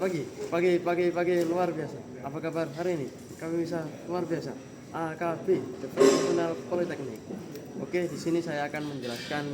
Pagi luar biasa. Apa kabar hari ini? Kami bisa luar biasa. AKB, The Professional Polytechnic. Oke, di sini saya akan menjelaskan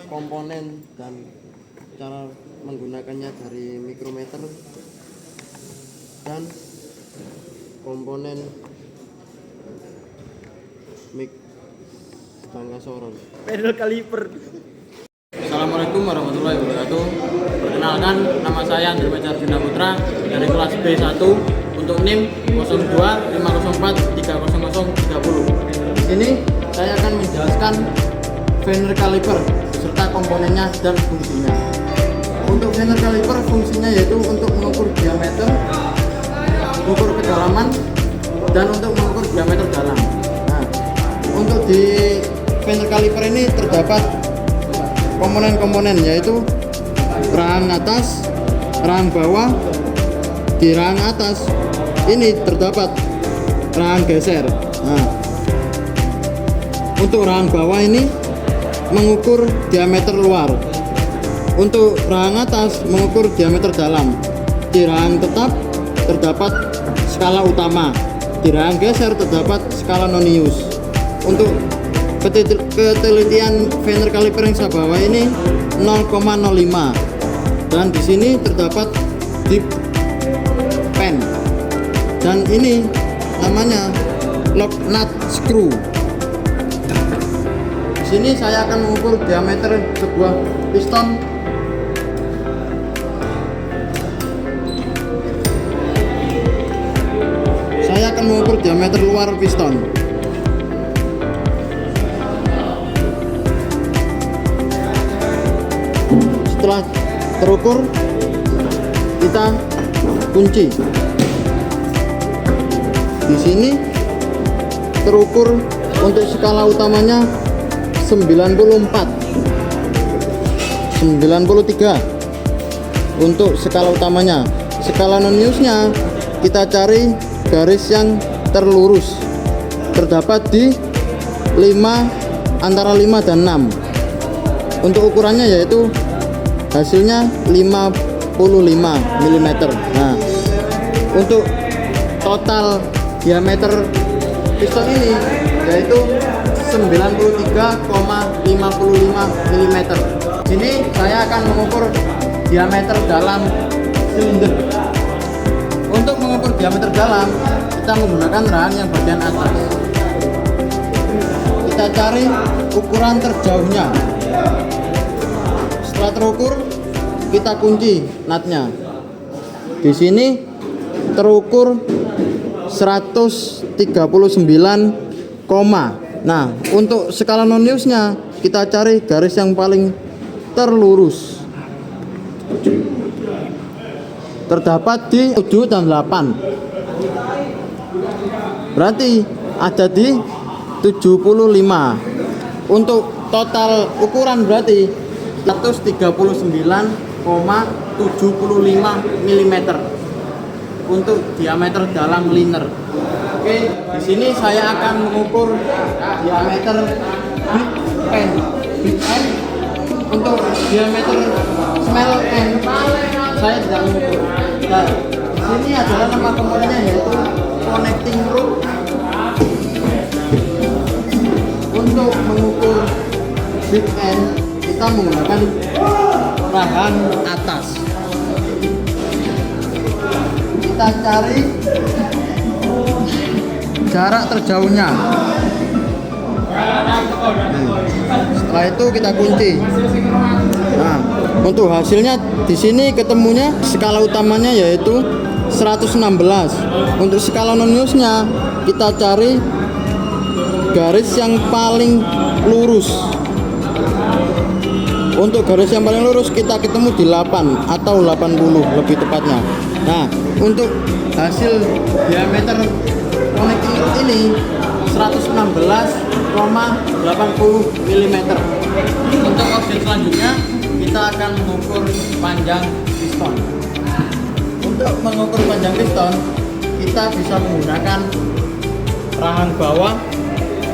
komponen dan cara menggunakannya dari mikrometer dan komponen mik tangga sorong. Pedal kaliper. Assalamualaikum warahmatullahi wabarakatuh. Perkenalkan, nama saya Andri Macarjuna Putra dari kelas B1 untuk NIM 0250430030. Di sini saya akan menjelaskan Fenner caliper beserta komponennya dan fungsinya. Untuk Fenner caliper fungsinya yaitu untuk mengukur diameter, mengukur kedalaman, dan untuk mengukur diameter dalam. Nah, untuk di Fenner caliper ini terdapat komponen-komponen yaitu rahang atas, rahang bawah. Di rahang atas ini terdapat rahang geser. Nah, untuk rahang bawah ini mengukur diameter luar. Untuk rahang atas mengukur diameter dalam. Di rahang tetap terdapat skala utama. Di rahang geser terdapat skala nonius. Untuk ketelitian Fenner caliper yang saya bawa ini 0,05 dan di sini terdapat dip pen dan ini namanya lock nut screw. Di sini saya akan mengukur diameter sebuah piston. Saya akan mengukur diameter luar piston. Setelah terukur, kita kunci. Di sini terukur untuk skala utamanya 94, 93 untuk skala utamanya. Skala noniusnya kita cari garis yang terlurus, terdapat di 5, antara 5 dan 6. Untuk ukurannya yaitu hasilnya 55 mm. Nah, untuk total diameter piston ini yaitu 93,55 mm. Sini saya akan mengukur diameter dalam silinder. Untuk mengukur diameter dalam, kita menggunakan rahang yang bagian atas. Kita cari ukuran terjauhnya. Setelah terukur, kita kunci nutnya. Di sini terukur 139, nah untuk skala noniusnya kita cari garis yang paling terlurus, terdapat di 7 dan 8, berarti ada di 75. Untuk total ukuran berarti 139,75 mm untuk diameter dalam liner. Oke, di sini saya akan mengukur diameter big end. Untuk diameter small end saya tidak mengukur. Nah, di sini adalah nama komponennya yaitu connecting rod. Untuk mengukur big end kita menggunakan rahang atas. Kita cari jarak terjauhnya. Setelah itu kita kunci. Nah, untuk hasilnya di sini ketemunya skala utamanya yaitu 116. Untuk skala noniusnya kita cari garis yang paling lurus. Untuk garis yang paling lurus kita ketemu di 8 atau 80 lebih tepatnya. Nah, untuk hasil diameter connecting rod ini 116,80 mm. Untuk objek selanjutnya kita akan mengukur panjang piston. Untuk mengukur panjang piston kita bisa menggunakan rahang bawah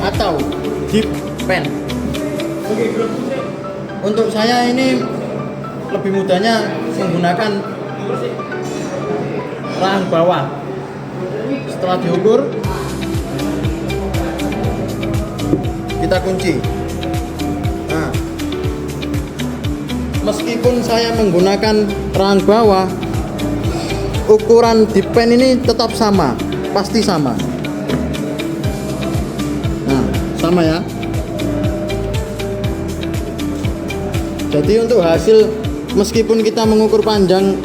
atau dip pen. Untuk saya ini lebih mudahnya menggunakan rahang bawah. Setelah diukur, kita kunci. Nah, meskipun saya menggunakan rahang bawah, ukuran di pen ini tetap sama, pasti sama. Nah, sama ya. Jadi untuk hasil, meskipun kita mengukur panjang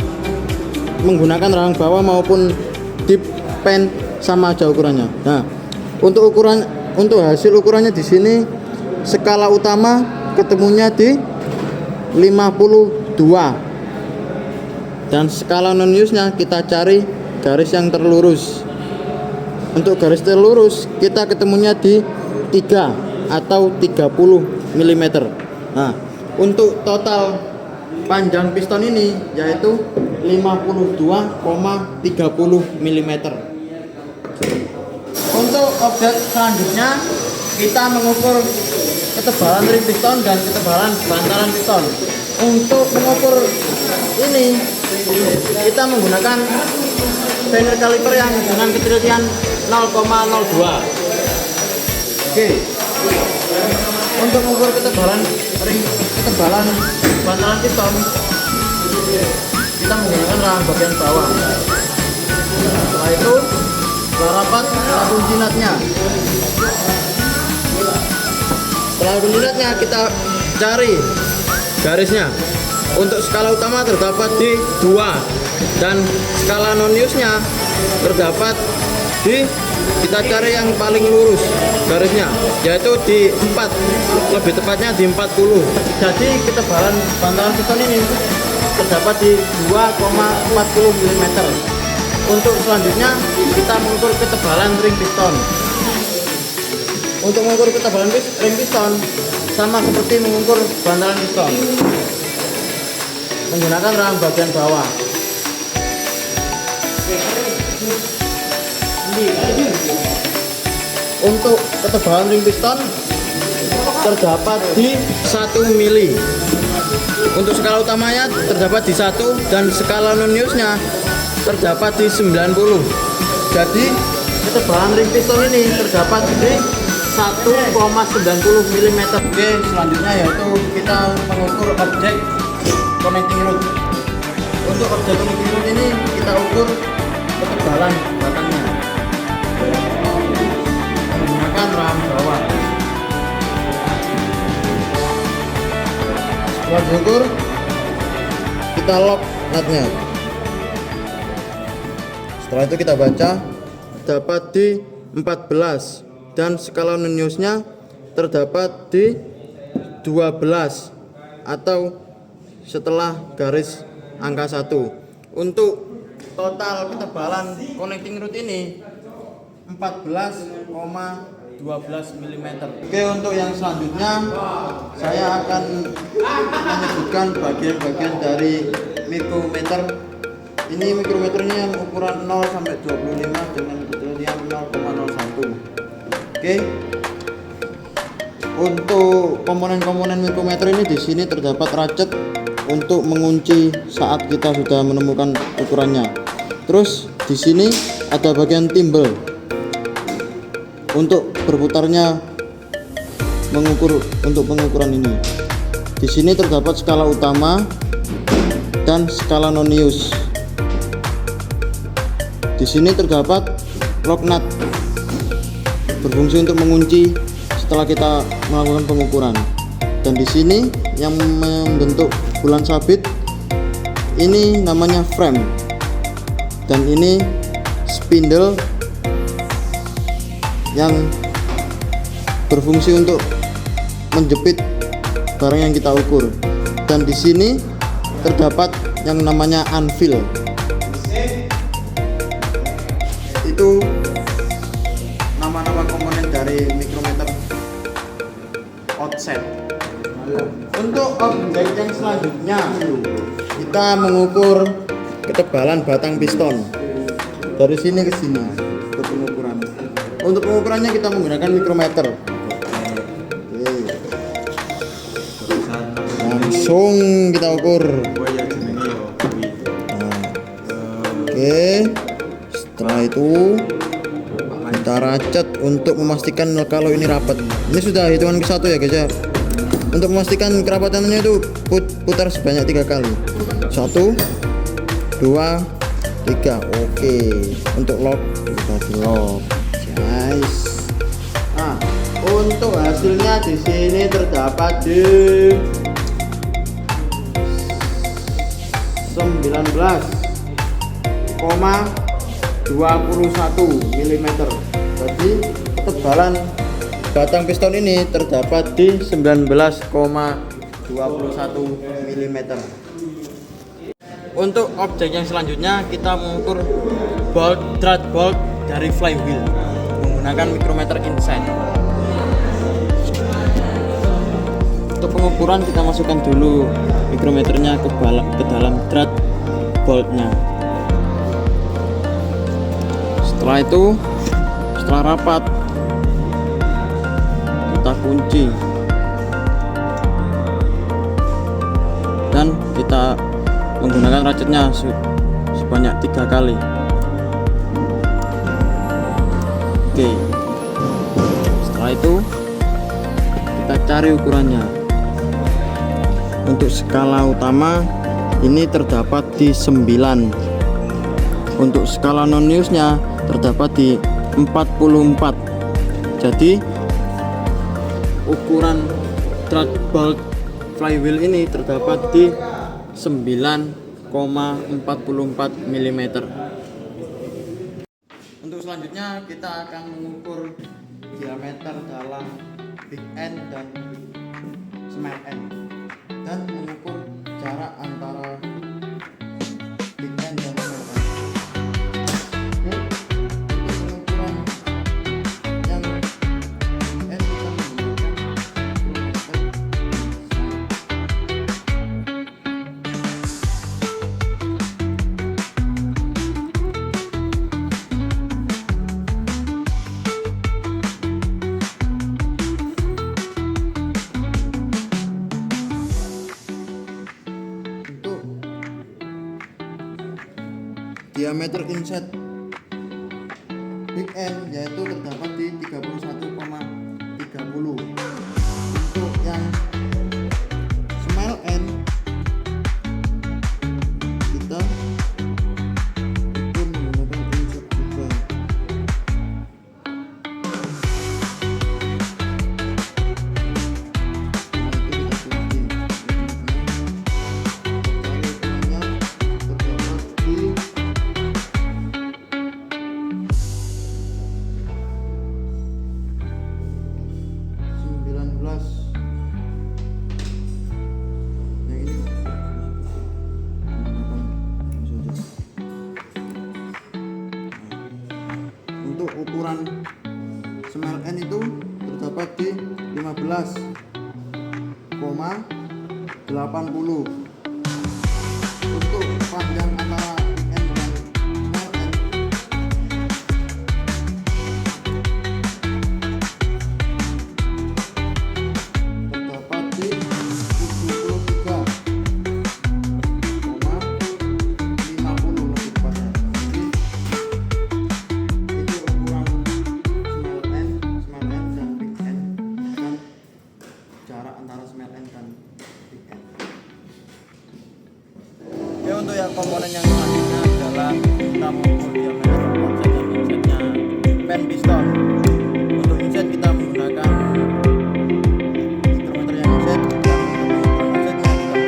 menggunakan rahang bawah maupun di pen, sama aja ukurannya. Nah, untuk hasil ukurannya di sini skala utama ketemunya di 52 dan skala non use-nya kita cari garis yang terlurus. Untuk garis terlurus kita ketemunya di 3 atau 30 mm. Nah, untuk total panjang piston ini yaitu 52,30 mm. Untuk objek selanjutnya kita mengukur ketebalan ring piston dan ketebalan bantalan piston. Untuk mengukur ini kita menggunakan finer caliper yang dengan ketelitian 0,02. Oke. Untuk mengukur ketebalan bantalan piston kita menggunakan rahang bagian bawah. Setelah itu setelah rapat kita kunci nutnya. Setelah kunci nutnya kita cari garisnya. Untuk skala utama terdapat di 2 dan skala non use nya terdapat di, kita cari yang paling lurus garisnya yaitu di 4, lebih tepatnya di 40. Jadi ketebalan bantalan piston ini terdapat di 2,40 mm. Untuk selanjutnya kita mengukur ketebalan ring piston. Untuk mengukur ketebalan ring piston sama seperti mengukur bantalan piston, menggunakan rahang bagian bawah. Untuk ketebalan ring piston terdapat di 1 mili. Untuk skala utamanya terdapat di 1 dan skala non use nya terdapat di 90. Jadi ketebalan ring piston ini terdapat di 1,90 mm. Oke, selanjutnya yaitu kita mengukur objek connecting rod. Untuk objek connecting rod ini kita ukur ketebalan batangnya menggunakan rahang bawah. Setelah diukur kita lock nutnya. Setelah itu kita baca dapat di 14 dan skala non use nya terdapat di 12 atau setelah garis angka 1. Untuk total ketebalan connecting rod ini 14,12 mm. Oke, untuk yang selanjutnya saya akan menyebutkan bagian-bagian dari mikrometer. Ini mikrometernya yang ukuran 0 sampai 25 dengan ketelitian 0,01. Oke. Untuk komponen-komponen mikrometer ini di sini terdapat ratchet untuk mengunci saat kita sudah menemukan ukurannya. Terus di sini ada bagian timbel untuk berputarnya untuk pengukuran ini. Di sini terdapat skala utama dan skala non use. Di sini terdapat lock nut berfungsi untuk mengunci setelah kita melakukan pengukuran. Dan di sini yang membentuk bulan sabit ini namanya frame. Dan ini spindle yang berfungsi untuk menjepit barang yang kita ukur. Dan di sini terdapat yang namanya anvil. Itu nama-nama komponen dari mikrometer offset. Untuk objek yang selanjutnya kita mengukur ketebalan batang piston dari sini ke sini untuk pengukuran. Untuk pengukurannya kita menggunakan mikrometer. Oke. Langsung kita ukur. Nah, Oke, setelah itu kita racet untuk memastikan kalau ini rapat. Ini sudah hitungan ke 1 ya guys ya. Untuk memastikan kerapatannya itu putar sebanyak 3 kali. 1, 2, 3. Oke, untuk lock kita di lock guys. Nah, untuk hasilnya di sini terdapat di 19,21 mm. Jadi ketebalan batang piston ini terdapat di 19,21 mm. Untuk objek yang selanjutnya kita mengukur thread bolt dari flywheel menggunakan micrometer inset. Untuk pengukuran kita masukkan dulu mikrometernya ke dalam thread boltnya. Setelah itu, setelah rapat, kita kunci dan kita menggunakan ratchetnya sebanyak 3 kali. Oke, setelah itu kita cari ukurannya. Untuk skala utama ini terdapat di 9. Untuk skala non newsnya terdapat di 44. Jadi ukuran thread bolt flywheel ini terdapat di 9,44 mm. Untuk selanjutnya kita akan mengukur diameter dalam big end dan small end dan mengukur jarak antara big end dan small end. Diameter inset big end yaitu terdapat di 31,30. Untuk yang small end kita ukur menggunakan inset juga. Untuk ukuran small end itu terdapat di 15,80. Untuk panjang antara big end dan small end terdapat di 73,50 lebih tepatnya. Oke, untuk yang komponen yang selanjutnya adalah kita mengukur diameter konsep dan insetnya pen piston. Untuk inset kita menggunakan mikrometer yang inset dan untuk konsepnya kita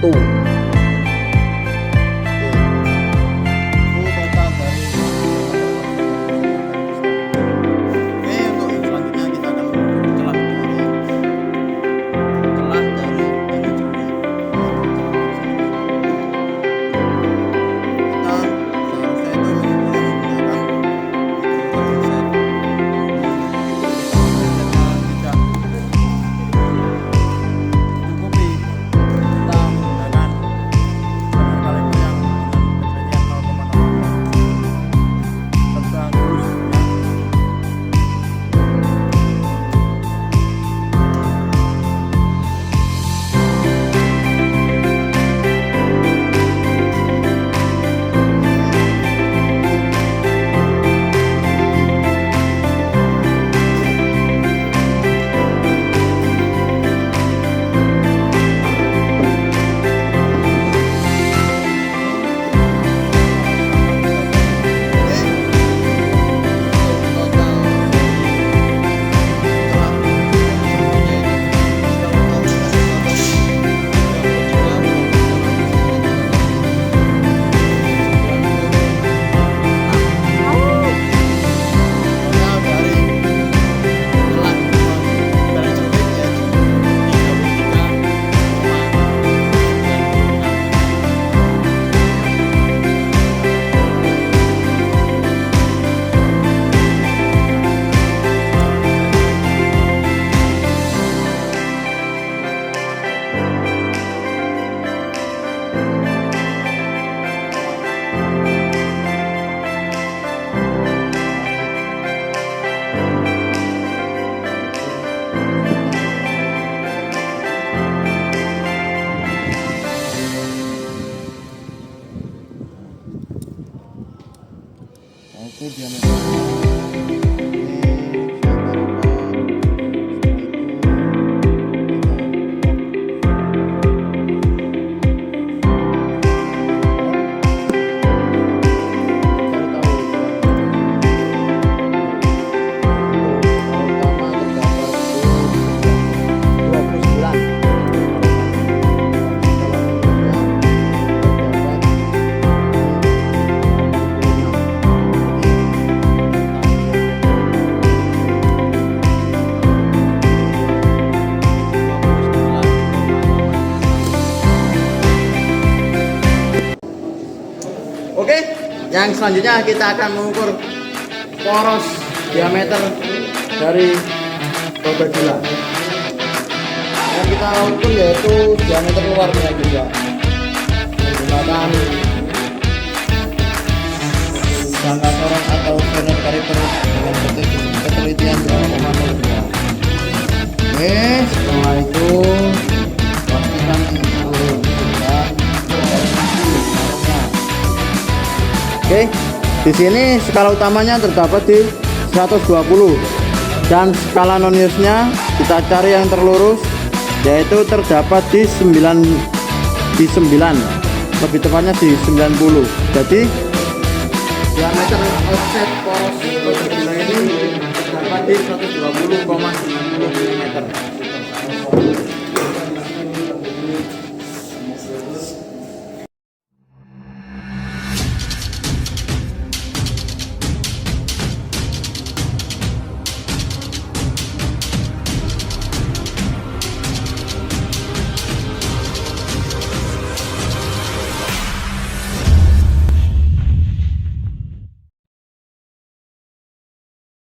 Itu diameter. Oke, yang selanjutnya kita akan mengukur poros diameter dari roda gila. Yang kita ukur yaitu diameter luarnya juga menggunakan jangka sorong atau Fenner caliper dengan ketelitian 0,02. Oke, setelah itu pastikan turun dan oke, di sini skala utamanya terdapat di 120 dan skala non-newsnya kita cari yang terlurus, yaitu terdapat di 9, lebih tepatnya di 90. Jadi diameter offset poros roda gila ini terdapat di 120.